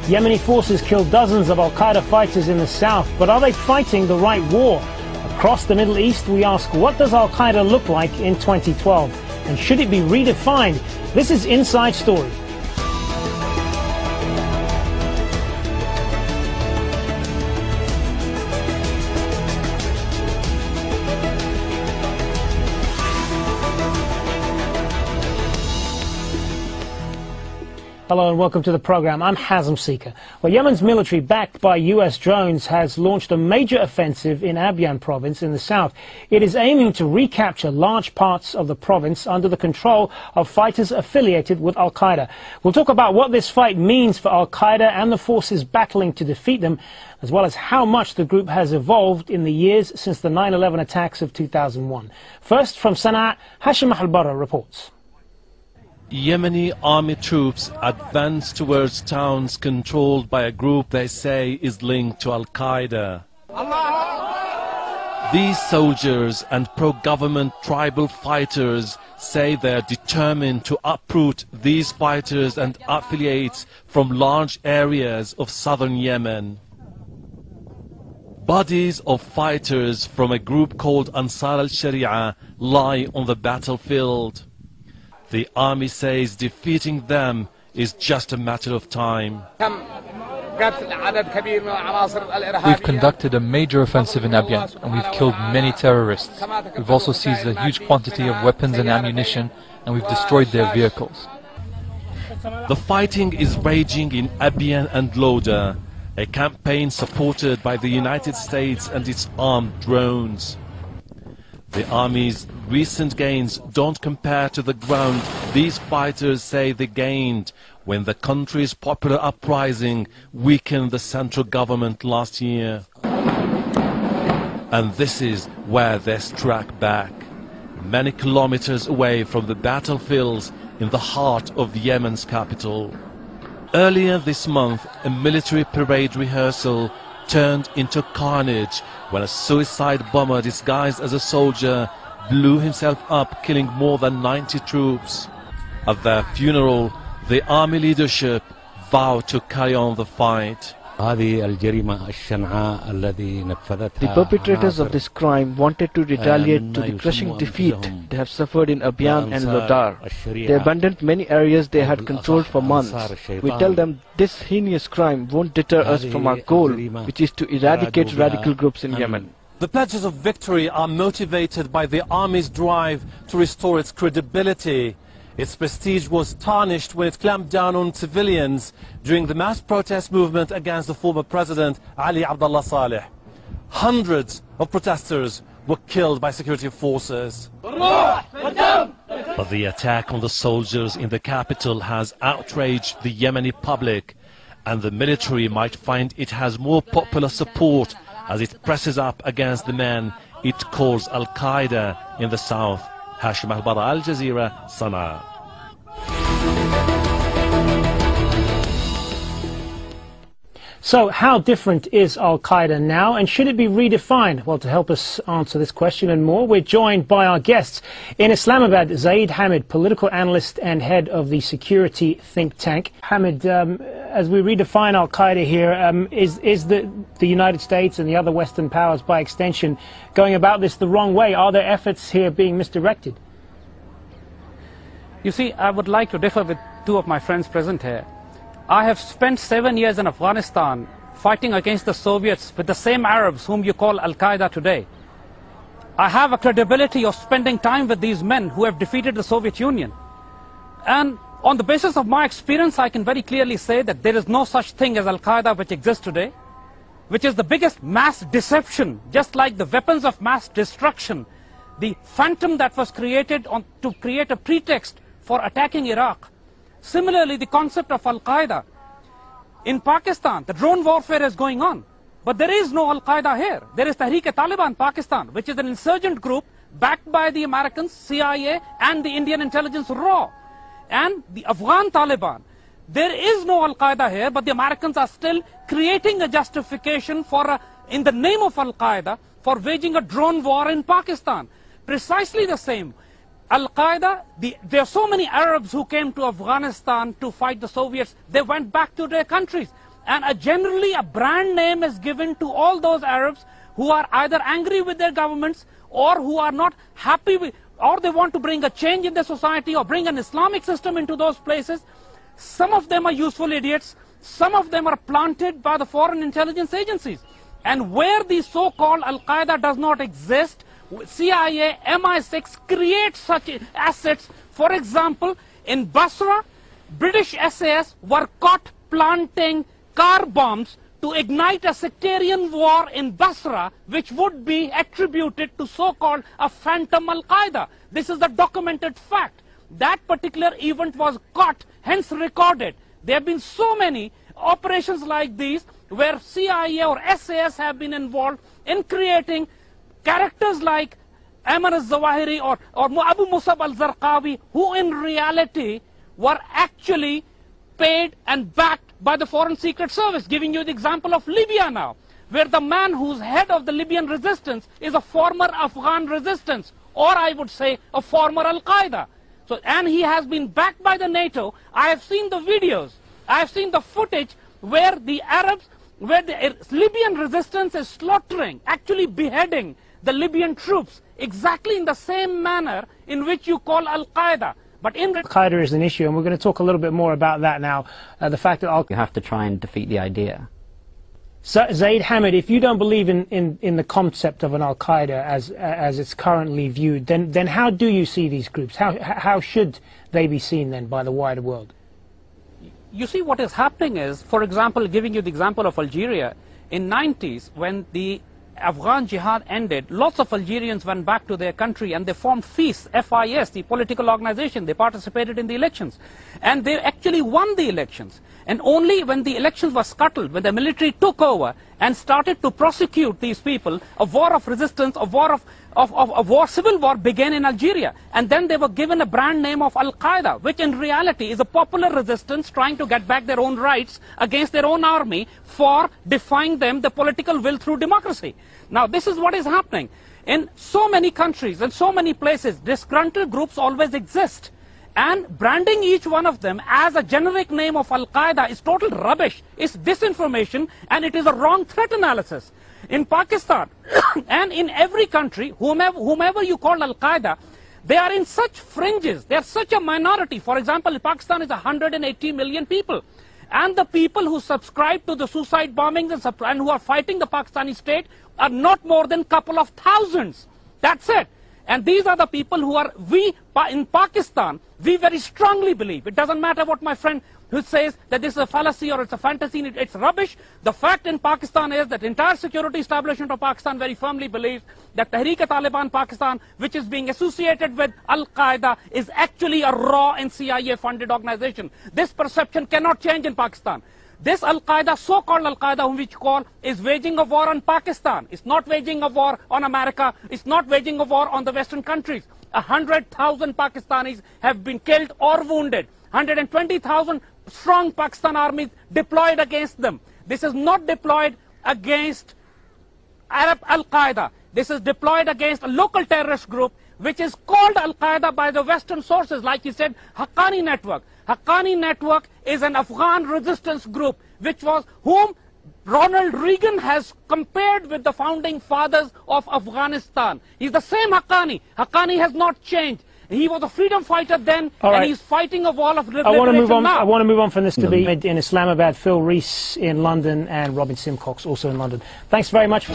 Yemeni forces killed dozens of Al-Qaeda fighters in the south, but are they fighting the right war? Across the Middle East, we ask, what does Al-Qaeda look like in 2012? And should it be redefined? This is Inside Story. Hello and welcome to the program. I'm Hazm Seeker. Well, Yemen's military, backed by US drones, has launched a major offensive in Abyan province in the south. It is aiming to recapture large parts of the province under the control of fighters affiliated with Al-Qaeda. We'll talk about what this fight means for Al-Qaeda and the forces battling to defeat them, as well as how much the group has evolved in the years since the 9/11 attacks of 2001. First, from Sana'a, Hashim Al-Barra reports. Yemeni army troops advance towards towns controlled by a group they say is linked to Al-Qaeda. These soldiers and pro-government tribal fighters say they are determined to uproot these fighters and affiliates from large areas of southern Yemen. Bodies of fighters from a group called Ansar al-Sharia lie on the battlefield. The army says defeating them is just a matter of time. We've conducted a major offensive in Abyan and we've killed many terrorists. We've also seized a huge quantity of weapons and ammunition and we've destroyed their vehicles. The fighting is raging in Abyan and Loda, a campaign supported by the United States and its armed drones. The army's recent gains don't compare to the ground these fighters say they gained when the country's popular uprising weakened the central government last year. And this is where they struck back, many kilometers away from the battlefields in the heart of Yemen's capital. Earlier this month, a military parade rehearsal turned into carnage when a suicide bomber disguised as a soldier blew himself up, killing more than 90 troops. At their funeral, the army leadership vowed to carry on the fight. The perpetrators of this crime wanted to retaliate to the crushing defeat they have suffered in Abyan and Lodar. They abandoned many areas they had controlled for months. We tell them this heinous crime won't deter us from our goal, which is to eradicate radical groups in Yemen. The pledges of victory are motivated by the army's drive to restore its credibility. Its prestige was tarnished when it clamped down on civilians during the mass protest movement against the former president Ali Abdullah Saleh. Hundreds of protesters were killed by security forces. But the attack on the soldiers in the capital has outraged the Yemeni public, and the military might find it has more popular support as it presses up against the men it calls Al-Qaeda in the south. Hashim Al-Barra, Aljazeera, Sana'a. So how different is Al-Qaeda now, and should it be redefined? Well, to help us answer this question and more, we're joined by our guests. In Islamabad, Zaid Hamid, political analyst and head of the security think tank. Hamid, as we redefine Al-Qaeda here, is the United States and the other Western powers, by extension, going about this the wrong way? Are their efforts here being misdirected? You see, I would like to differ with two of my friends present here. I have spent 7 years in Afghanistan fighting against the Soviets with the same Arabs whom you call Al-Qaeda today. I have a credibility of spending time with these men who have defeated the Soviet Union. And on the basis of my experience, I can very clearly say that there is no such thing as Al-Qaeda which exists today, which is the biggest mass deception, just like the weapons of mass destruction, the phantom that was created to create a pretext for attacking Iraq. Similarly, the concept of Al-Qaeda. In Pakistan, the drone warfare is going on. But there is no Al-Qaeda here. There is Tehreek-e-Taliban Pakistan, which is an insurgent group backed by the Americans, CIA, and the Indian intelligence RAW. And the Afghan Taliban. There is no Al-Qaeda here, but the Americans are still creating a justification for, in the name of Al-Qaeda, for waging a drone war in Pakistan. Precisely the same. Al-Qaeda, there are so many Arabs who came to Afghanistan to fight the Soviets, they went back to their countries. and generally a brand name is given to all those Arabs who are either angry with their governments or who are not happy with, or they want to bring a change in their society or bring an Islamic system into those places. Some of them are useful idiots. Some of them are planted by the foreign intelligence agencies. And where the so-called Al-Qaeda does not exist, CIA, MI6 create such assets. For example, in Basra, British SAS were caught planting car bombs to ignite a sectarian war in Basra, which would be attributed to so-called a phantom Al-Qaeda. This is the documented fact. That particular event was caught, hence recorded. There have been so many operations like these where CIA or SAS have been involved in creating characters like Ayman al-Zawahiri or Abu Musab al-Zarqawi, who in reality were actually paid and backed by the Foreign Secret Service. Giving you the example of Libya now, where the man who's head of the Libyan resistance is a former Afghan resistance, or I would say a former Al-Qaeda. So, and he has been backed by the NATO. I have seen the videos, I have seen the footage where the Arabs, where the Libyan resistance is slaughtering, actually beheading the Libyan troops, exactly in the same manner in which you call Al-Qaeda. But Al-Qaeda is an issue, and we're going to talk a little bit more about that now. The fact that you have to try and defeat the idea. So, Zaid Hamid, if you don't believe in the concept of an Al-Qaeda as it's currently viewed, then how do you see these groups? How should they be seen then by the wider world? You see, what is happening is, for example, giving you the example of Algeria, in 90s, when the Afghan jihad ended, lots of Algerians went back to their country and they formed FIS, F-I-S, the political organization. They participated in the elections. And they actually won the elections. And only when the elections were scuttled, when the military took over and started to prosecute these people, a war of resistance, a war, civil war began in Algeria. And then they were given a brand name of Al-Qaeda, which in reality is a popular resistance trying to get back their own rights against their own army for defying them the political will through democracy. Now, this is what is happening. In so many countries and so many places, disgruntled groups always exist. And branding each one of them as a generic name of Al-Qaeda is total rubbish. It's disinformation, and it is a wrong threat analysis. In Pakistan and in every country, whomever you call Al-Qaeda, they are in such fringes. They are such a minority. For example, Pakistan is 180 million people. And the people who subscribe to the suicide bombings and who are fighting the Pakistani state are not more than a couple of thousands. That's it. And these are the people who are, in Pakistan, we very strongly believe, it doesn't matter what my friend who says that this is a fallacy or it's a fantasy, it's rubbish. The fact in Pakistan is that the entire security establishment of Pakistan very firmly believes that Tehreek-e-Taliban Pakistan, which is being associated with Al-Qaeda, is actually a raw and CIA-funded organization. This perception cannot change in Pakistan. This Al-Qaeda, so-called Al-Qaeda, whom we call, is waging a war on Pakistan. It's not waging a war on America. It's not waging a war on the Western countries. 100,000 Pakistanis have been killed or wounded. 120,000 strong Pakistan armies deployed against them. This is not deployed against Arab Al-Qaeda. This is deployed against a local terrorist group, which is called Al-Qaeda by the Western sources, like you said, Haqqani Network. Haqqani Network is an Afghan resistance group, whom Ronald Reagan has compared with the founding fathers of Afghanistan. He's the same Haqqani. Haqqani has not changed. He was a freedom fighter then, and he's fighting a wall of liberation now. I want to move on from this to be in Islamabad, Phil Rees in London, and Robin Simcox also in London. Thanks very much.